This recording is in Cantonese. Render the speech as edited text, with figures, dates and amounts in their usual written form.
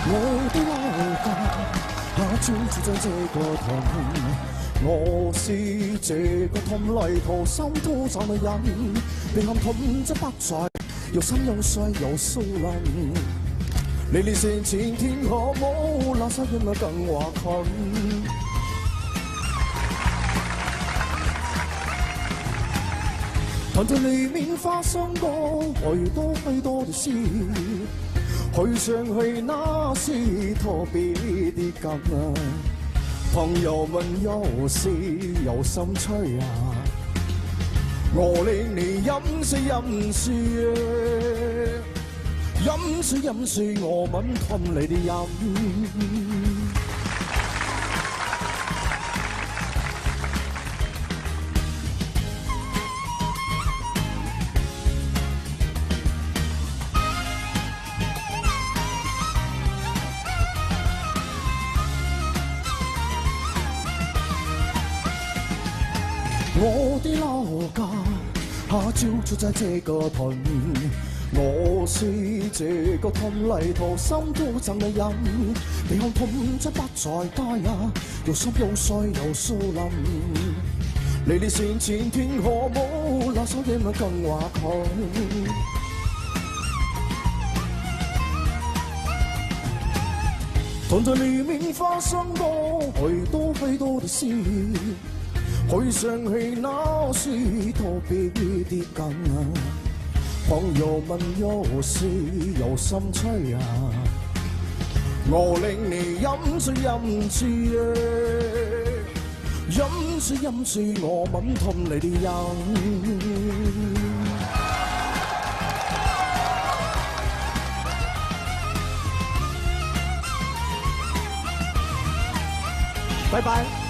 我的老家就住在這個痛，我是這個痛裏頭心都找的人，被喊痛則不在，又心又碎又疏冷。你連線前天可冇那些人更話近。談在裏面發生過許多的事，回想起那時特別的緊啊，朋友們有時有心催啊，我令你飲水飲水飲水飲水，我吻吞你的飲。我的老家就住在這個屯，我是這個屯裏頭心都震的人，被看痛則不在家呀，又濕又碎又疏冧。你哋線前天可冇那首嘢咪更話佢？躺在裏面發生過許多的事，回想起那時特別的緊啊，朋友們有時有心催啊，我令你飲水飲水飲水飲水，我吻吞你的飲。拜拜。